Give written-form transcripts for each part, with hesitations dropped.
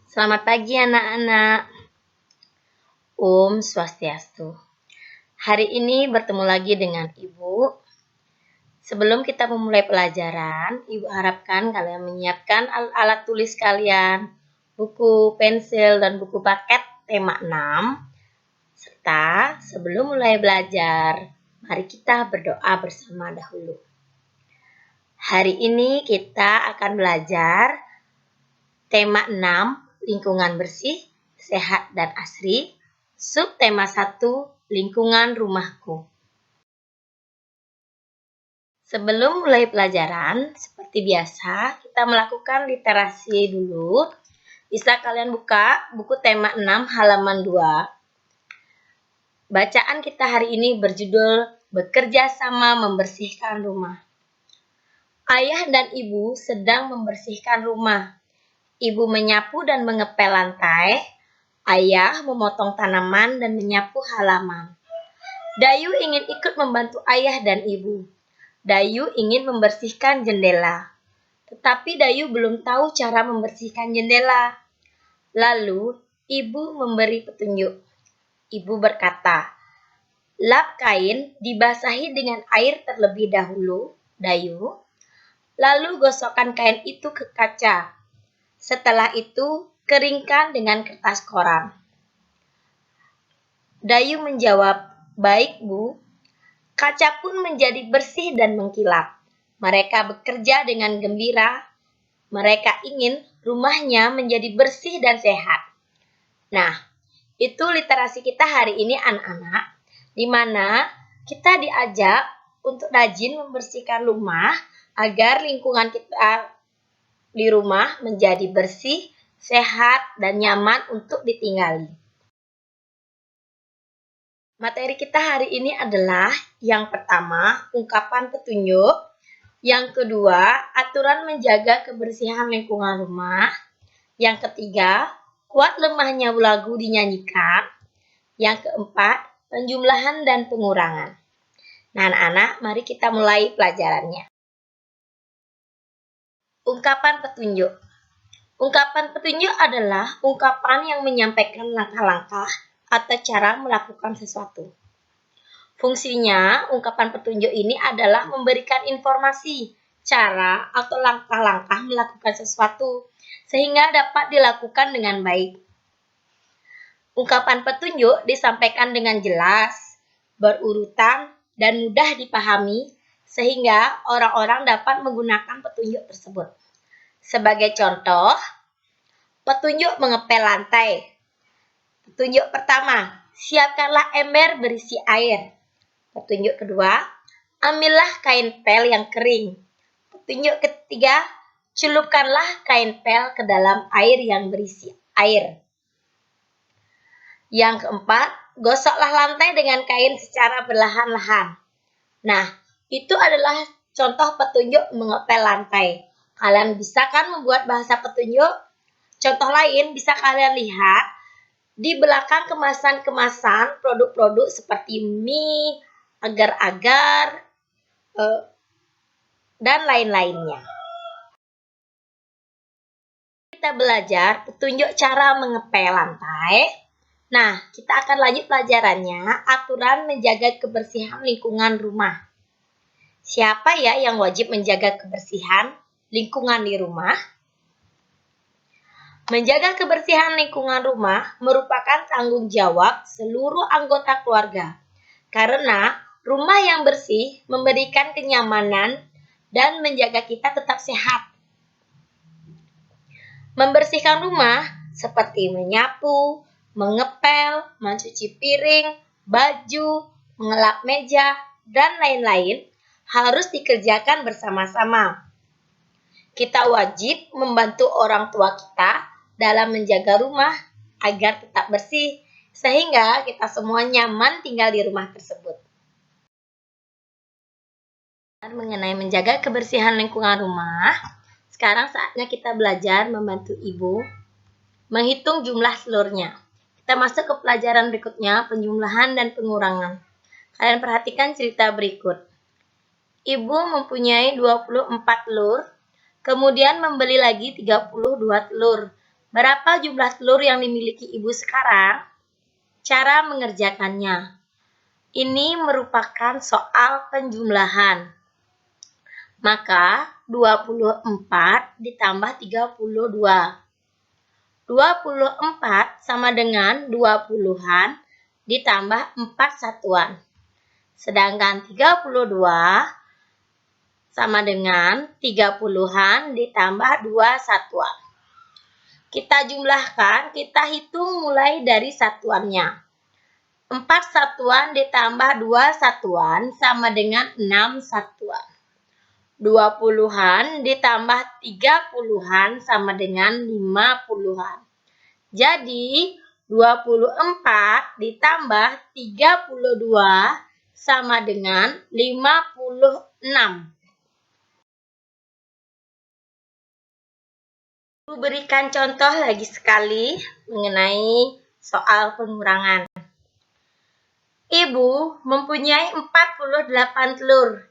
Selamat pagi anak-anak. Om Swastiastu. Hari ini bertemu lagi dengan Ibu. Sebelum kita memulai pelajaran, Ibu harapkan kalian menyiapkan alat tulis kalian, buku, pensil, dan buku paket tema 6. Serta sebelum mulai belajar, mari kita berdoa bersama dahulu. Hari ini kita akan belajar tema 6, lingkungan bersih, sehat dan asri. Subtema 1, lingkungan rumahku. Sebelum mulai pelajaran, seperti biasa, kita melakukan literasi dulu. Bisa kalian buka buku tema 6 halaman 2. Bacaan kita hari ini berjudul Bekerja Sama Membersihkan Rumah. Ayah dan ibu sedang membersihkan rumah. Ibu menyapu dan mengepel lantai. Ayah memotong tanaman dan menyapu halaman. Dayu ingin ikut membantu ayah dan ibu. Dayu ingin membersihkan jendela. Tetapi Dayu belum tahu cara membersihkan jendela. Lalu, ibu memberi petunjuk. Ibu berkata, lap kain dibasahi dengan air terlebih dahulu, Dayu. Lalu gosokkan kain itu ke kaca. Setelah itu, keringkan dengan kertas koran. Dayu menjawab, baik Bu. Kaca pun menjadi bersih dan mengkilap. Mereka bekerja dengan gembira. Mereka ingin rumahnya menjadi bersih dan sehat. Nah, itu literasi kita hari ini anak-anak, di mana kita diajak untuk rajin membersihkan rumah agar lingkungan kita di rumah menjadi bersih, sehat, dan nyaman untuk ditinggali. Materi kita hari ini adalah yang pertama, ungkapan petunjuk. Yang kedua, aturan menjaga kebersihan lingkungan rumah. Yang ketiga, kuat lemahnya lagu dinyanyikan. Yang keempat, penjumlahan dan pengurangan. Nah, anak-anak, mari kita mulai pelajarannya. Ungkapan petunjuk. Ungkapan petunjuk adalah ungkapan yang menyampaikan langkah-langkah atau cara melakukan sesuatu. Fungsinya, ungkapan petunjuk ini adalah memberikan informasi, cara, atau langkah-langkah melakukan sesuatu, sehingga dapat dilakukan dengan baik. Ungkapan petunjuk disampaikan dengan jelas, berurutan, dan mudah dipahami, sehingga orang-orang dapat menggunakan petunjuk tersebut. Sebagai contoh, petunjuk mengepel lantai. Petunjuk pertama, siapkanlah ember berisi air. Petunjuk kedua, ambillah kain pel yang kering. Petunjuk ketiga, celupkanlah kain pel ke dalam air yang berisi air. Yang keempat, gosoklah lantai dengan kain secara perlahan-lahan. Nah, itu adalah contoh petunjuk mengepel lantai. Kalian bisa kan membuat bahasa petunjuk? Contoh lain bisa kalian lihat di belakang kemasan-kemasan produk-produk seperti mie, agar-agar, dan lain-lainnya. Kita belajar petunjuk cara mengepel lantai. Nah, kita akan lanjut pelajarannya, aturan menjaga kebersihan lingkungan rumah. Siapa ya yang wajib menjaga kebersihan lingkungan di rumah? Menjaga kebersihan lingkungan rumah merupakan tanggung jawab seluruh anggota keluarga. Karena rumah yang bersih memberikan kenyamanan dan menjaga kita tetap sehat. Membersihkan rumah seperti menyapu, mengepel, mencuci piring, baju, mengelap meja, dan lain-lain harus dikerjakan bersama-sama. Kita wajib membantu orang tua kita dalam menjaga rumah agar tetap bersih, sehingga kita semua nyaman tinggal di rumah tersebut. Mengenai menjaga kebersihan lingkungan rumah, sekarang saatnya kita belajar membantu ibu menghitung jumlah telurnya. Kita masuk ke pelajaran berikutnya, penjumlahan dan pengurangan. Kalian perhatikan cerita berikut. Ibu mempunyai 24 telur, kemudian membeli lagi 32 telur. Berapa jumlah telur yang dimiliki ibu sekarang? Cara mengerjakannya. Ini merupakan soal penjumlahan. Maka 24 ditambah 32. 24 sama dengan 20-an ditambah 4 satuan. Sedangkan 32 sama dengan 30-an ditambah 2 satuan. Kita jumlahkan, kita hitung mulai dari satuannya. 4 satuan ditambah 2 satuan sama dengan 6 satuan. 20-an ditambah 30-an sama dengan 50-an. Jadi 24 ditambah 32 sama dengan 56. Ibu berikan contoh lagi sekali mengenai soal pengurangan. Ibu mempunyai 48 telur.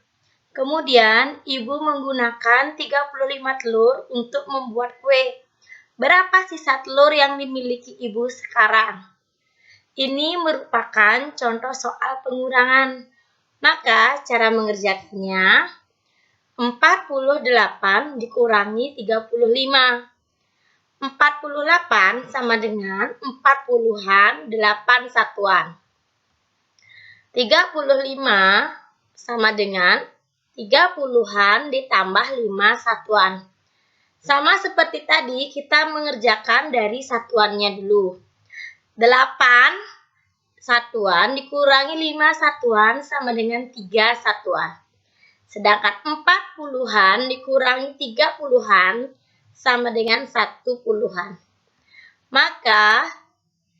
Kemudian, ibu menggunakan 35 telur untuk membuat kue. Berapa sisa telur yang dimiliki ibu sekarang? Ini merupakan contoh soal pengurangan. Maka, cara mengerjakannya, 48 dikurangi 35. 48 sama dengan 40-an 8 satuan. 35 sama dengan 30-an ditambah 5 satuan. Sama seperti tadi, kita mengerjakan dari satuannya dulu. 8 satuan dikurangi 5 satuan sama dengan 3 satuan. Sedangkan 40-an dikurangi 30-an sama dengan 1 puluhan. Maka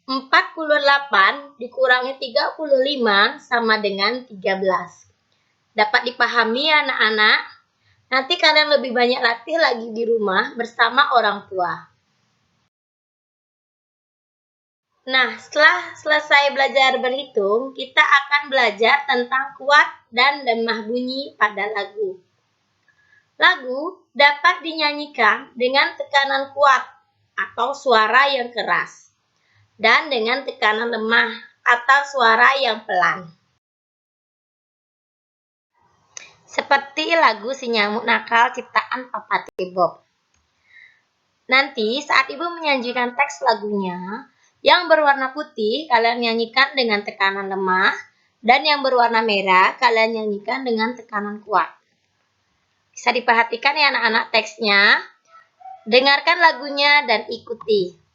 48 dikurangi 35 sama dengan 13. Dapat dipahami ya anak-anak? Nanti kalian lebih banyak latih lagi di rumah bersama orang tua. Nah, setelah selesai belajar berhitung, kita akan belajar tentang kuat dan lemah bunyi pada lagu. Lagu dapat dinyanyikan dengan tekanan kuat atau suara yang keras dan dengan tekanan lemah atau suara yang pelan. Seperti lagu Si Nyamuk Nakal ciptaan Papa T-Bob. Nanti saat ibu menyajikan teks lagunya, yang berwarna putih kalian nyanyikan dengan tekanan lemah dan yang berwarna merah kalian nyanyikan dengan tekanan kuat. Bisa diperhatikan ya anak-anak teksnya. Dengarkan lagunya dan ikuti.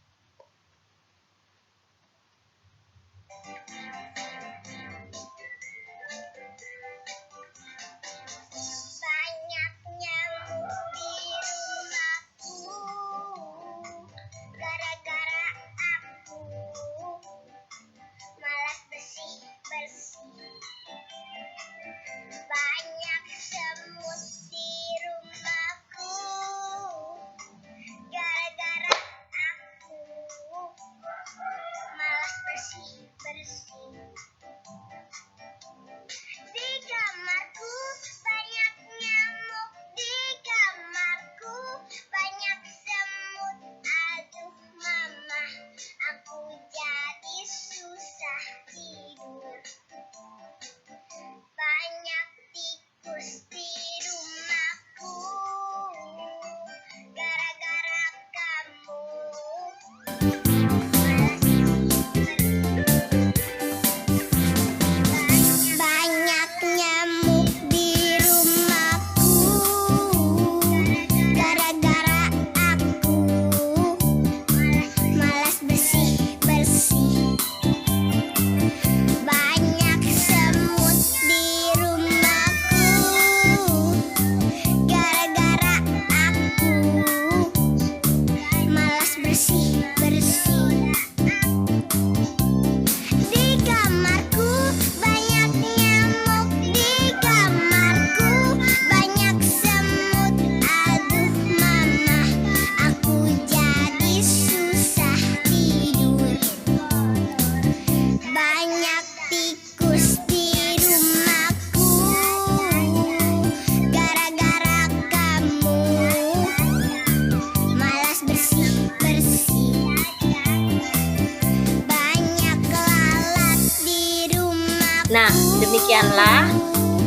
Nah, demikianlah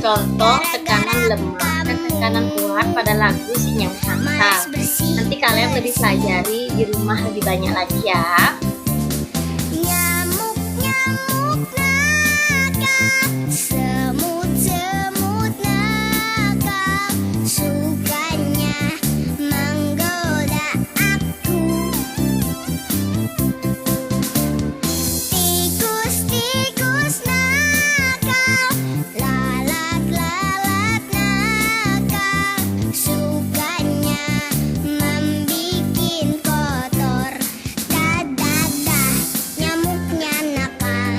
contoh tekanan lemah dan tekanan kuat pada lagu Si Nyamuk Nakal. Nanti kalian lebih pelajari di rumah lebih banyak lagi ya. Nyamuk-nyamuk nakal, semut-semut nakal, sukanya menggoda aku. Tikus-tikus nakal, lalat-lalat nakal, sukanya membikin kotor. Dadah, nyamuknya nakal.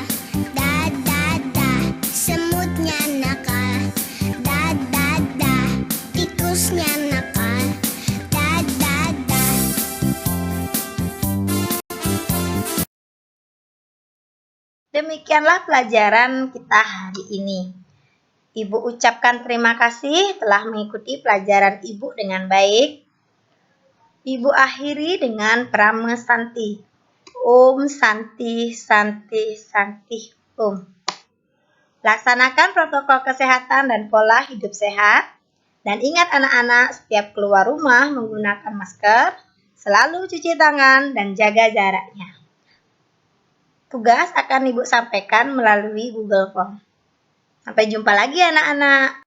Dadah, semutnya nakal. Dadah, tikusnya nakal. Dadah. Demikianlah pelajaran kita hari ini. Ibu ucapkan terima kasih telah mengikuti pelajaran Ibu dengan baik. Ibu akhiri dengan Prama Santi. Om Santi Santi Santi Om. Laksanakan protokol kesehatan dan pola hidup sehat. Dan ingat anak-anak, setiap keluar rumah menggunakan masker, selalu cuci tangan dan jaga jaraknya. Tugas akan Ibu sampaikan melalui Google Form. Sampai jumpa lagi anak-anak.